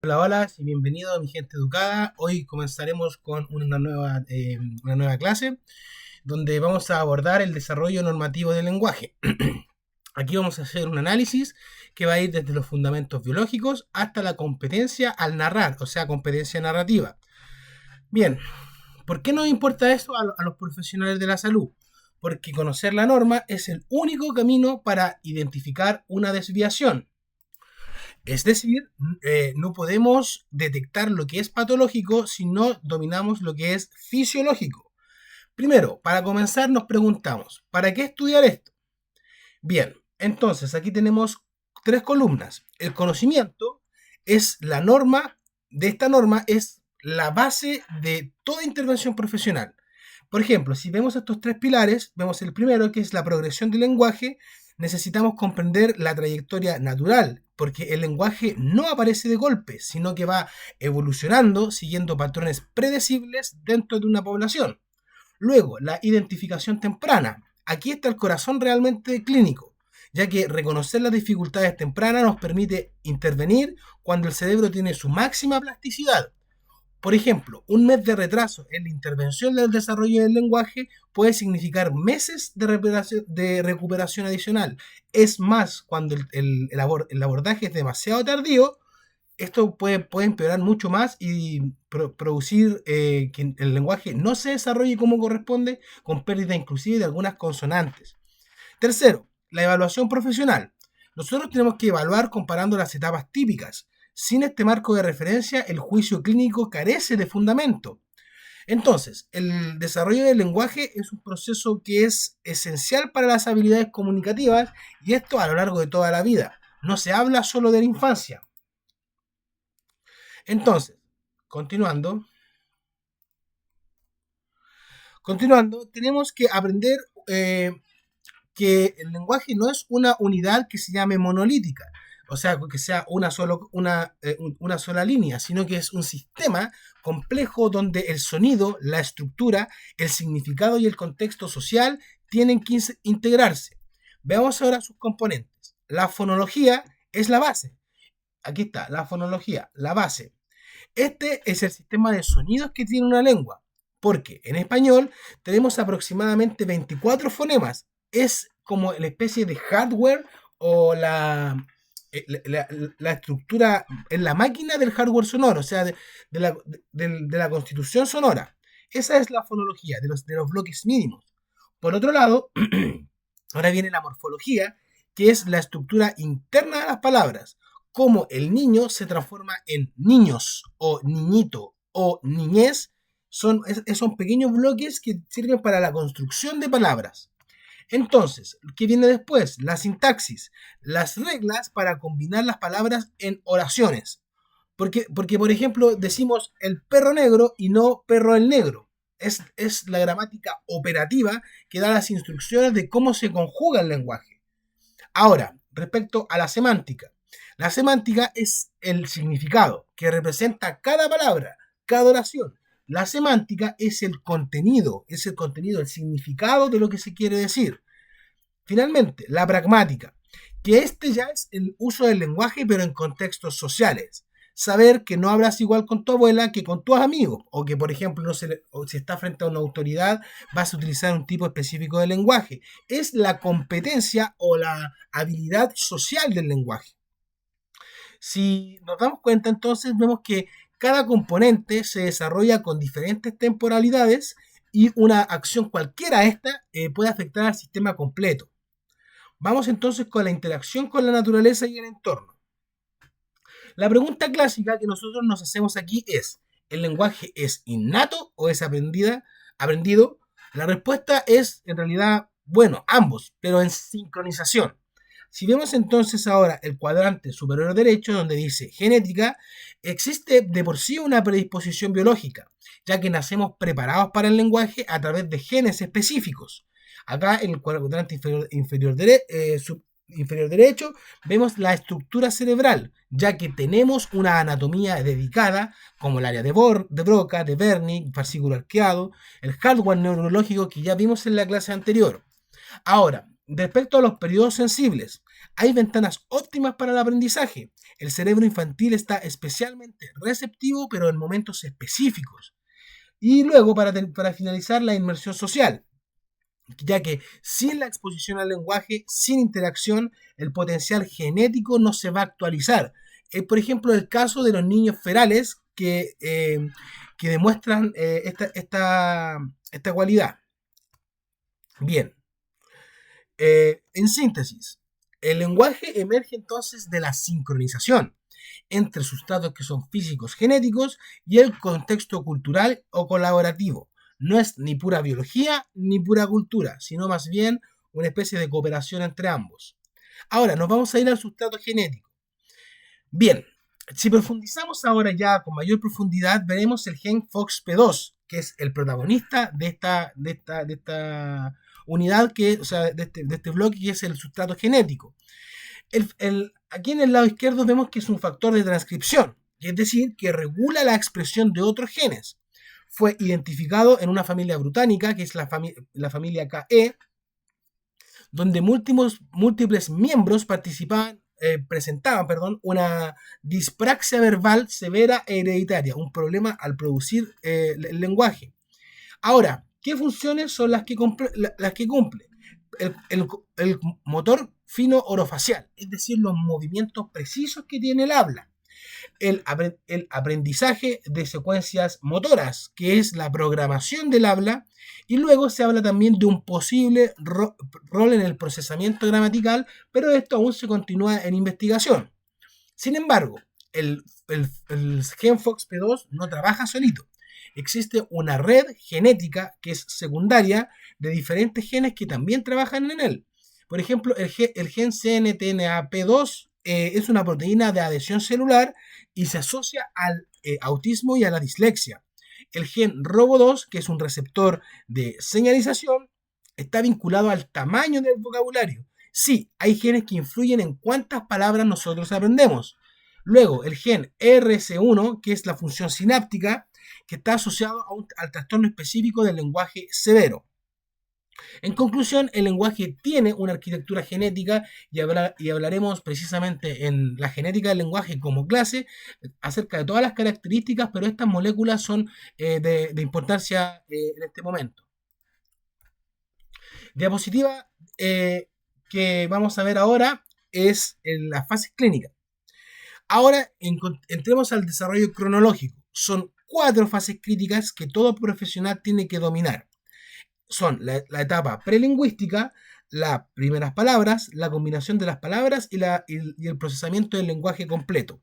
Hola, hola y bienvenido a mi gente educada. Hoy comenzaremos con una nueva clase donde vamos a abordar el desarrollo normativo del lenguaje. Aquí vamos a hacer un análisis que va a ir desde los fundamentos biológicos hasta la competencia al narrar, o sea, competencia narrativa. Bien, ¿por qué nos importa esto a los profesionales de la salud? Porque conocer la norma es el único camino para identificar una desviación. Es decir, no podemos detectar lo que es patológico si no dominamos lo que es fisiológico. Primero, para comenzar nos preguntamos, ¿para qué estudiar esto? Bien, entonces aquí tenemos tres columnas. El conocimiento es la norma, de esta norma es la base de toda intervención profesional. Por ejemplo, si vemos estos tres pilares, vemos el primero que es la progresión del lenguaje. Necesitamos comprender la trayectoria natural, porque el lenguaje no aparece de golpe, sino que va evolucionando siguiendo patrones predecibles dentro de una población. Luego, la identificación temprana. Aquí está el corazón realmente clínico, ya que reconocer las dificultades tempranas nos permite intervenir cuando el cerebro tiene su máxima plasticidad. Por ejemplo, un mes de retraso en la intervención del desarrollo del lenguaje puede significar meses de recuperación adicional. Es más, cuando el abordaje es demasiado tardío, esto puede empeorar mucho más y producir que el lenguaje no se desarrolle como corresponde, con pérdida inclusive de algunas consonantes. Tercero, la evaluación profesional. Nosotros tenemos que evaluar comparando las etapas típicas. Sin este marco de referencia, el juicio clínico carece de fundamento. Entonces, el desarrollo del lenguaje es un proceso que es esencial para las habilidades comunicativas y esto a lo largo de toda la vida. No se habla solo de la infancia. Entonces, continuando, tenemos que aprender que el lenguaje no es una unidad que se llame monolítica, o sea, que sea una sola línea, sino que es un sistema complejo donde el sonido, la estructura, el significado y el contexto social tienen que integrarse. Veamos ahora sus componentes. La fonología es la base. Aquí está, la fonología, la base. Este es el sistema de sonidos que tiene una lengua, porque en español tenemos aproximadamente 24 fonemas. Es como la especie de hardware o la estructura en la máquina del hardware sonoro, o sea, de la constitución sonora. Esa es la fonología de los bloques mínimos. Por otro lado, ahora viene la morfología, que es la estructura interna de las palabras, cómo el niño se transforma en niños o niñito o niñez, son pequeños bloques que sirven para la construcción de palabras. Entonces, ¿qué viene después? La sintaxis, las reglas para combinar las palabras en oraciones. Porque, por ejemplo, decimos el perro negro y no perro el negro. Es la gramática operativa que da las instrucciones de cómo se conjuga el lenguaje. Ahora, respecto a la semántica. La semántica es el significado que representa cada palabra, cada oración. La semántica es el contenido, el significado de lo que se quiere decir. Finalmente, la pragmática, que este ya es el uso del lenguaje pero en contextos sociales. Saber que no hablas igual con tu abuela que con tus amigos, o que por ejemplo o si estás frente a una autoridad vas a utilizar un tipo específico de lenguaje. Es la competencia o la habilidad social del lenguaje. Si nos damos cuenta, entonces vemos que cada componente se desarrolla con diferentes temporalidades y una acción cualquiera esta puede afectar al sistema completo. Vamos entonces con la interacción con la naturaleza y el entorno. La pregunta clásica que nosotros nos hacemos aquí es, ¿el lenguaje es innato o es aprendido? La respuesta es, en realidad, bueno, ambos, pero en sincronización. Si vemos entonces ahora el cuadrante superior derecho donde dice genética, existe de por sí una predisposición biológica, ya que nacemos preparados para el lenguaje a través de genes específicos. Acá en el cuadrante inferior derecho vemos la estructura cerebral, ya que tenemos una anatomía dedicada, como el área de Broca, de Wernicke, fascículo arqueado, el hardware neurológico que ya vimos en la clase anterior. Ahora, respecto a los periodos sensibles, Hay ventanas óptimas para el aprendizaje. El cerebro infantil está especialmente receptivo, pero en momentos específicos. Y luego, para finalizar, la inmersión social, ya que sin la exposición al lenguaje, sin interacción, el potencial genético no se va a actualizar. Por ejemplo, el caso de los niños ferales que demuestran esta cualidad. Bien, en síntesis, el lenguaje emerge entonces de la sincronización entre sustratos que son físicos genéticos y el contexto cultural o colaborativo. No es ni pura biología ni pura cultura, sino más bien una especie de cooperación entre ambos. Ahora, nos vamos a ir al sustrato genético. Bien, si profundizamos ahora ya con mayor profundidad, veremos el gen FOXP2, que es el protagonista de esta unidad, o sea, de este bloque, que es el sustrato genético. Aquí en el lado izquierdo vemos que es un factor de transcripción, es decir, que regula la expresión de otros genes. Fue identificado en una familia británica, que es la familia KE, donde múltiples miembros presentaban una dispraxia verbal severa e hereditaria, un problema al producir el lenguaje. Ahora, ¿qué funciones son las que cumple? El motor fino orofacial, es decir, los movimientos precisos que tiene el habla. El aprendizaje de secuencias motoras, que es la programación del habla, y luego se habla también de un posible rol en el procesamiento gramatical, pero esto aún se continúa en investigación. Sin embargo, el gen FOXP2 no trabaja solito. Existe una red genética que es secundaria de diferentes genes que también trabajan en él. Por ejemplo, el gen CNTNAP2 es una proteína de adhesión celular y se asocia al autismo y a la dislexia. El gen ROBO2, que es un receptor de señalización, está vinculado al tamaño del vocabulario. Sí, hay genes que influyen en cuántas palabras nosotros aprendemos. Luego, el gen RS1, que es la función sináptica, que está asociado al trastorno específico del lenguaje severo. En conclusión, el lenguaje tiene una arquitectura genética y hablaremos precisamente en la genética del lenguaje como clase acerca de todas las características, pero estas moléculas son de importancia en este momento. Diapositiva que vamos a ver ahora es en las fases clínicas. Ahora entremos al desarrollo cronológico. Son 4 fases críticas que todo profesional tiene que dominar. Son la etapa prelingüística, las primeras palabras, la combinación de las palabras y el procesamiento del lenguaje completo.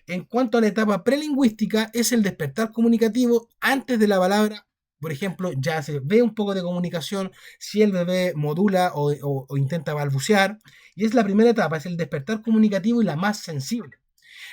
En cuanto a la etapa prelingüística, es el despertar comunicativo antes de la palabra. Por ejemplo, ya se ve un poco de comunicación si el bebé modula o intenta balbucear. Y es la primera etapa, es el despertar comunicativo y la más sensible.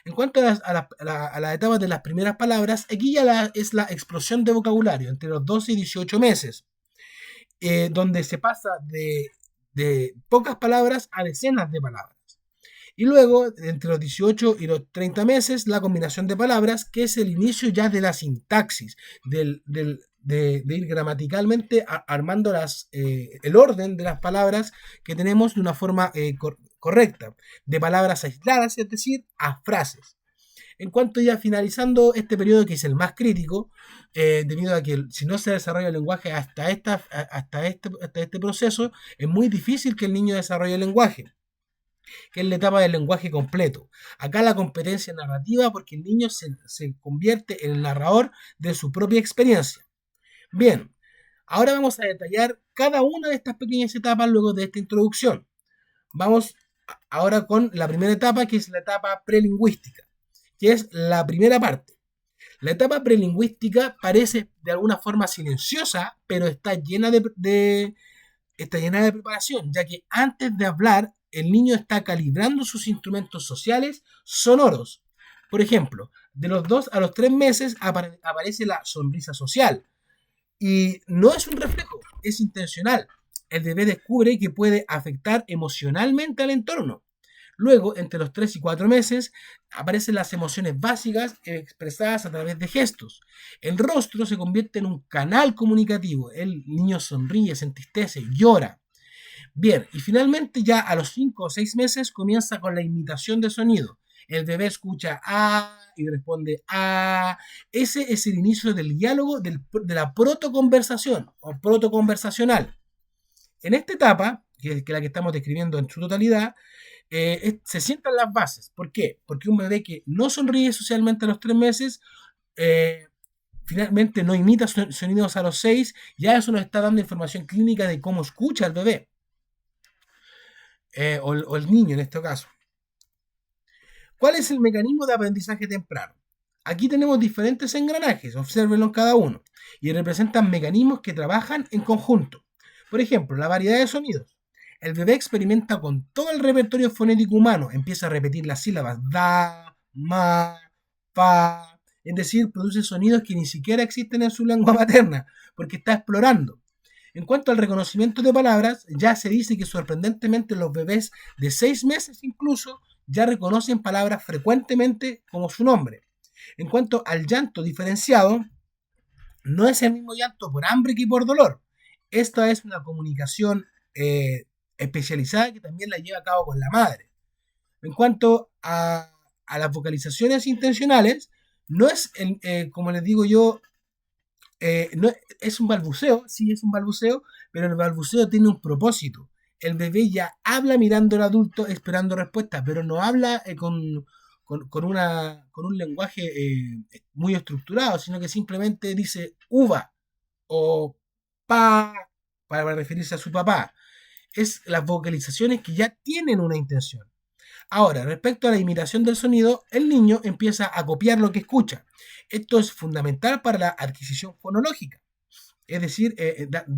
En cuanto a las etapas de las primeras palabras, aquí ya es la explosión de vocabulario entre los 12 y 18 meses. Donde se pasa de pocas palabras a decenas de palabras. Y luego, entre los 18 y los 30 meses, la combinación de palabras, que es el inicio ya de la sintaxis, de ir gramaticalmente armando el orden de las palabras que tenemos de una forma correcta, de palabras aisladas, es decir, a frases. En cuanto ya finalizando este periodo, que es el más crítico, debido a que si no se desarrolla el lenguaje hasta este proceso, es muy difícil que el niño desarrolle el lenguaje, que es la etapa del lenguaje completo. Acá la competencia narrativa, porque el niño se convierte en el narrador de su propia experiencia. Bien, ahora vamos a detallar cada una de estas pequeñas etapas luego de esta introducción. Vamos ahora con la primera etapa, que es la etapa prelingüística, que es la primera parte. La etapa prelingüística parece de alguna forma silenciosa, pero está llena de preparación, ya que antes de hablar, el niño está calibrando sus instrumentos sociales sonoros. Por ejemplo, de los 2 a los 3 meses aparece la sonrisa social. Y no es un reflejo, es intencional. El bebé descubre que puede afectar emocionalmente al entorno. Luego, entre los 3 y 4 meses, aparecen las emociones básicas expresadas a través de gestos. El rostro se convierte en un canal comunicativo. El niño sonríe, se entristece, llora. Bien, y finalmente ya a los 5 o 6 meses comienza con la imitación de sonido. El bebé escucha A y responde A. Ese es el inicio del diálogo de la protoconversación o protoconversacional. En esta etapa, que es la que estamos describiendo en su totalidad, se sientan las bases. ¿Por qué? Porque un bebé que no sonríe socialmente a los 3 meses, eh, finalmente no imita sonidos a los 6, ya eso nos está dando información clínica de cómo escucha el bebé, o el niño en este caso. ¿Cuál es el mecanismo de aprendizaje temprano? Aquí tenemos diferentes engranajes, obsérvenlo cada uno, y representan mecanismos que trabajan en conjunto. Por ejemplo, la variedad de sonidos. El bebé experimenta con todo el repertorio fonético humano, empieza a repetir las sílabas da, ma, pa, es decir, produce sonidos que ni siquiera existen en su lengua materna, porque está explorando. En cuanto al reconocimiento de palabras, ya se dice que sorprendentemente los bebés de 6 meses incluso ya reconocen palabras frecuentemente como su nombre. En cuanto al llanto diferenciado, no es el mismo llanto por hambre que por dolor. Esta es una comunicación especializada que también la lleva a cabo con la madre. En cuanto a las vocalizaciones intencionales, no es, como les digo yo, no, es un balbuceo, sí es un balbuceo, pero el balbuceo tiene un propósito. El bebé ya habla mirando al adulto esperando respuesta, pero no habla con un lenguaje muy estructurado, sino que simplemente dice uva o pa para referirse a su papá. Es las vocalizaciones que ya tienen una intención. Ahora, respecto a la imitación del sonido, el niño empieza a copiar lo que escucha. Esto es fundamental para la adquisición fonológica, es decir,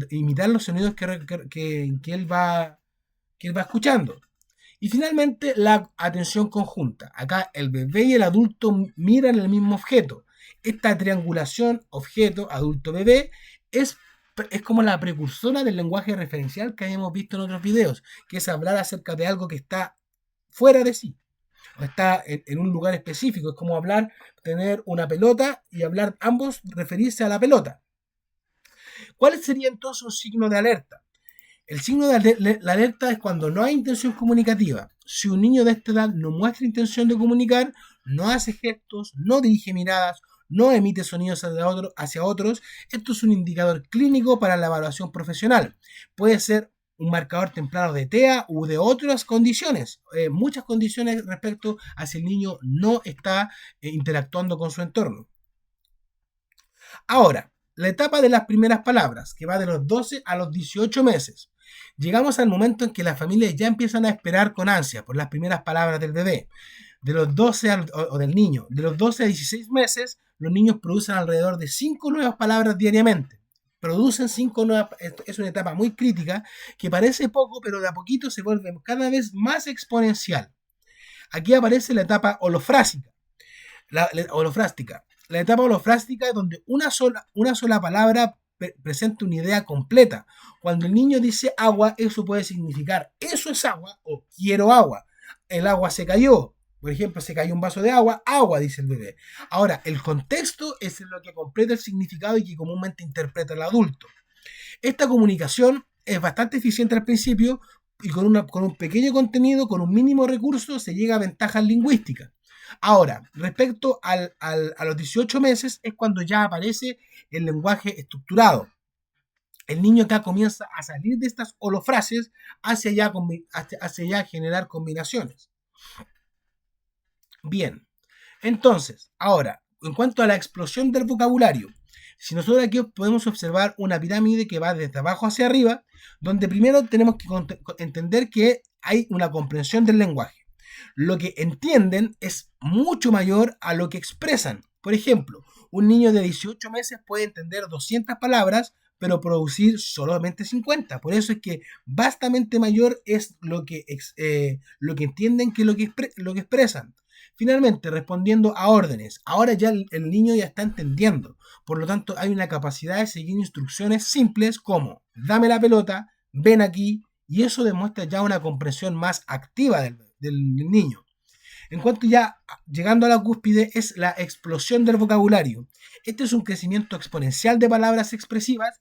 imitar los sonidos que él va escuchando. Y finalmente, la atención conjunta. Acá el bebé y el adulto miran el mismo objeto. Esta triangulación objeto, adulto, bebé es como la precursora del lenguaje referencial que habíamos visto en otros videos, que es hablar acerca de algo que está fuera de sí, o está en un lugar específico. Es como hablar, tener una pelota y hablar ambos, referirse a la pelota. ¿Cuál sería entonces un signo de alerta? El signo de la alerta es cuando no hay intención comunicativa. Si un niño de esta edad no muestra intención de comunicar, no hace gestos, no dirige miradas, no emite sonidos hacia otros, esto es un indicador clínico para la evaluación profesional. Puede ser un marcador temprano de TEA u de otras condiciones, muchas condiciones respecto a si el niño no está interactuando con su entorno. Ahora, la etapa de las primeras palabras, que va de los 12 a los 18 meses. Llegamos al momento en que las familias ya empiezan a esperar con ansia por las primeras palabras del bebé. De los 12 o del niño, de los 12 a 16 meses, los niños producen alrededor de 5 nuevas palabras diariamente. Producen 5 nuevas, es una etapa muy crítica que parece poco, pero de a poquito se vuelve cada vez más exponencial. Aquí aparece la etapa holofrástica. La etapa holofrástica es donde una sola palabra presenta una idea completa. Cuando el niño dice agua, eso puede significar eso es agua o quiero agua. El agua se cayó. Por ejemplo, se cayó un vaso de agua, agua, dice el bebé. Ahora, el contexto es lo que completa el significado y que comúnmente interpreta el adulto. Esta comunicación es bastante eficiente al principio y con un pequeño contenido, con un mínimo recurso, se llega a ventajas lingüísticas. Ahora, respecto a los 18 meses es cuando ya aparece el lenguaje estructurado. El niño acá comienza a salir de estas holofrases hacia ya generar combinaciones. Bien, entonces, ahora, en cuanto a la explosión del vocabulario, si nosotros aquí podemos observar una pirámide que va desde abajo hacia arriba, donde primero tenemos que entender que hay una comprensión del lenguaje. Lo que entienden es mucho mayor a lo que expresan. Por ejemplo, un niño de 18 meses puede entender 200 palabras, pero producir solamente 50. Por eso es que bastante mayor es lo que entienden que lo que expresan. Finalmente, respondiendo a órdenes. Ahora ya el niño ya está entendiendo. Por lo tanto, hay una capacidad de seguir instrucciones simples como dame la pelota, ven aquí, y eso demuestra ya una comprensión más activa del niño. En cuanto ya llegando a la cúspide es la explosión del vocabulario. Este es un crecimiento exponencial de palabras expresivas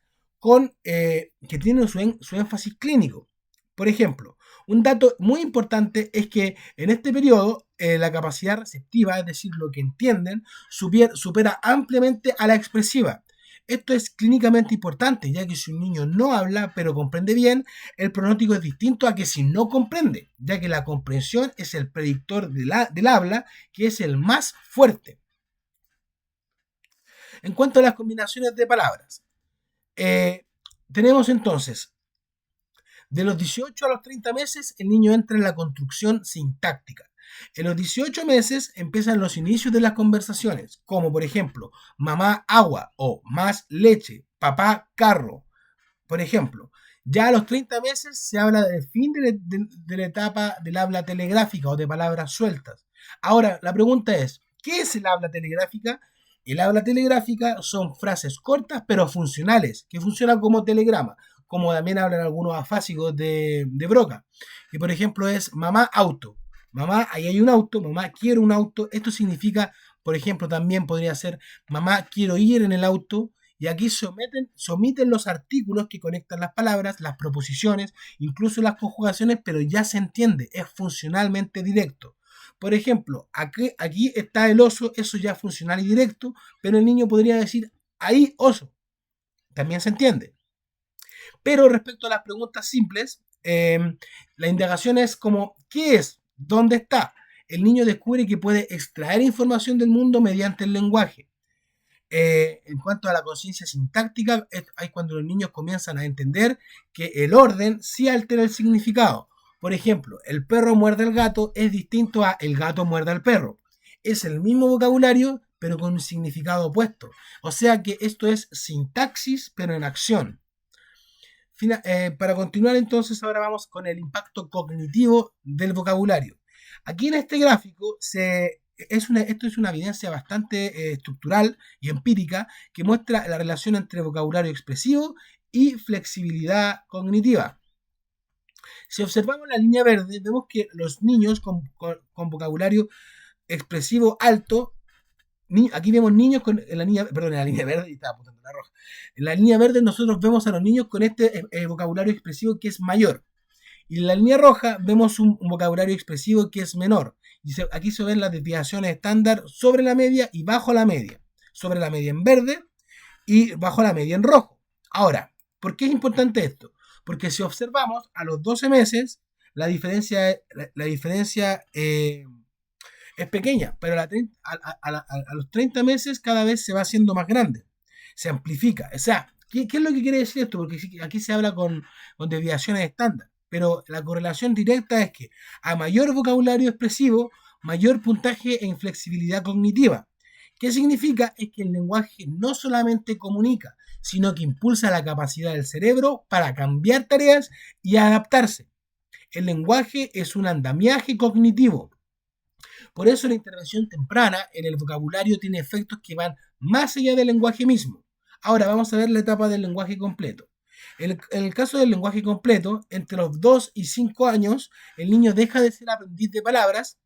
que tienen su énfasis clínico. Por ejemplo, un dato muy importante es que en este periodo la capacidad receptiva, es decir, lo que entienden, supera ampliamente a la expresiva. Esto es clínicamente importante, ya que si un niño no habla pero comprende bien, el pronóstico es distinto a que si no comprende, ya que la comprensión es el predictor del habla, que es el más fuerte. En cuanto a las combinaciones de palabras, tenemos entonces, de los 18 a los 30 meses, el niño entra en la construcción sintáctica. En los 18 meses empiezan los inicios de las conversaciones, como por ejemplo, mamá agua o más leche, papá carro. Por ejemplo, ya a los 30 meses se habla del fin de la etapa del habla telegráfica o de palabras sueltas. Ahora, la pregunta es, ¿qué es el habla telegráfica? El habla telegráfica son frases cortas pero funcionales, que funcionan como telegrama, como también hablan algunos afásicos de Broca, que por ejemplo es mamá auto, mamá ahí hay un auto, mamá quiero un auto, esto significa, por ejemplo, también podría ser mamá quiero ir en el auto, y aquí se omiten los artículos que conectan las palabras, las proposiciones, incluso las conjugaciones, pero ya se entiende, es funcionalmente directo. Por ejemplo, aquí está el oso, eso ya es funcional y directo, pero el niño podría decir ahí oso, también se entiende. Pero respecto a las preguntas simples, la indagación es como, ¿qué es? ¿Dónde está? El niño descubre que puede extraer información del mundo mediante el lenguaje. En cuanto a la conciencia sintáctica, hay cuando los niños comienzan a entender que el orden sí altera el significado. Por ejemplo, el perro muerde al gato es distinto a el gato muerde al perro. Es el mismo vocabulario, pero con un significado opuesto. O sea que esto es sintaxis, pero en acción. Para continuar entonces, ahora vamos con el impacto cognitivo del vocabulario. Aquí en este gráfico esto es una evidencia bastante estructural y empírica que muestra la relación entre vocabulario expresivo y flexibilidad cognitiva. Si observamos la línea verde, vemos que los niños con vocabulario expresivo alto, aquí vemos niños en la línea, perdón, en la línea verde, y estaba apuntando la roja. En la línea verde nosotros vemos a los niños con este vocabulario expresivo que es mayor. Y en la línea roja vemos un vocabulario expresivo que es menor. Y aquí se ven las desviaciones estándar sobre la media y bajo la media. Sobre la media en verde y bajo la media en rojo. Ahora, ¿por qué es importante esto? Porque si observamos a los 12 meses, la diferencia es pequeña, pero a los 30 meses cada vez se va haciendo más grande. Se amplifica. O sea, ¿qué es lo que quiere decir esto? Porque aquí se habla con desviaciones estándar. Pero la correlación directa es que a mayor vocabulario expresivo, mayor puntaje en flexibilidad cognitiva. ¿Qué significa? Es que el lenguaje no solamente comunica, sino que impulsa la capacidad del cerebro para cambiar tareas y adaptarse. El lenguaje es un andamiaje cognitivo. Por eso la intervención temprana en el vocabulario tiene efectos que van más allá del lenguaje mismo. Ahora vamos a ver la etapa del lenguaje completo. En el caso del lenguaje completo, entre los 2 y 5 años, el niño deja de ser aprendiz de palabras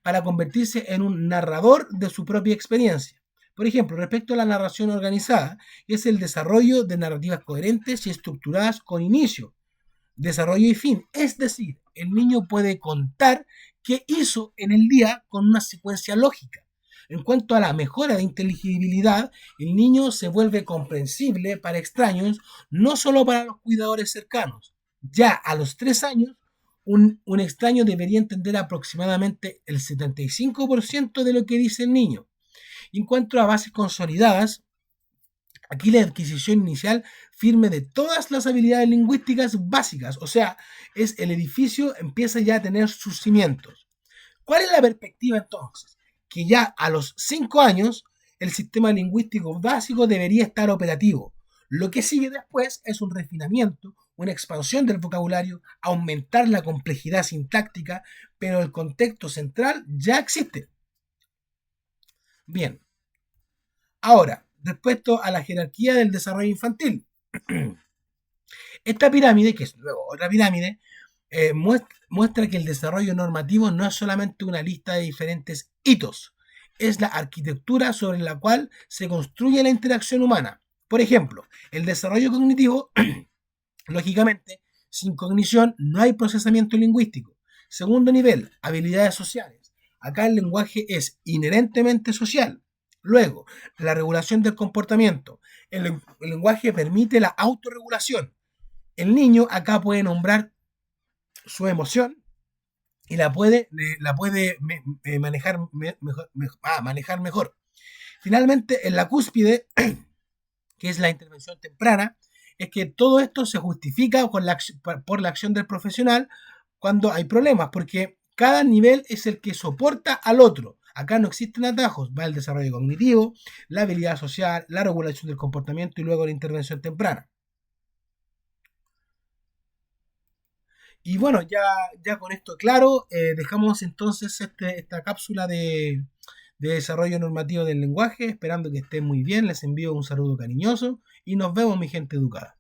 para convertirse en un narrador de su propia experiencia. Por ejemplo, respecto a la narración organizada, es el desarrollo de narrativas coherentes y estructuradas con inicio, desarrollo y fin. Es decir, el niño puede contar qué hizo en el día con una secuencia lógica. En cuanto a la mejora de inteligibilidad, el niño se vuelve comprensible para extraños, no solo para los cuidadores cercanos. Ya a los 3 años, un extraño debería entender aproximadamente el 75% de lo que dice el niño. En cuanto a bases consolidadas, aquí la adquisición inicial firme de todas las habilidades lingüísticas básicas, o sea, el edificio empieza ya a tener sus cimientos. ¿Cuál es la perspectiva entonces? Que ya a los 5 años el sistema lingüístico básico debería estar operativo. Lo que sigue después es un refinamiento, una expansión del vocabulario, aumentar la complejidad sintáctica, pero el contexto central ya existe. Bien, ahora, respecto a la jerarquía del desarrollo infantil. Esta pirámide, que es luego otra pirámide, muestra que el desarrollo normativo no es solamente una lista de diferentes hitos, es la arquitectura sobre la cual se construye la interacción humana. Por ejemplo, el desarrollo cognitivo, lógicamente, Sin cognición no hay procesamiento lingüístico. Segundo nivel, habilidades sociales. Acá el lenguaje es inherentemente social. Luego, la regulación del comportamiento. El lenguaje permite la autorregulación. El niño acá puede nombrar su emoción y la puede manejar mejor. Finalmente, en la cúspide, que es la intervención temprana, es que todo esto se justifica por la acción del profesional cuando hay problemas, porque cada nivel es el que soporta al otro. Acá no existen atajos, va el desarrollo cognitivo, la habilidad social, la regulación del comportamiento y luego la intervención temprana. Y bueno, ya con esto claro, dejamos entonces esta cápsula de desarrollo normativo del lenguaje, esperando que estén muy bien, les envío un saludo cariñoso y nos vemos mi gente educada.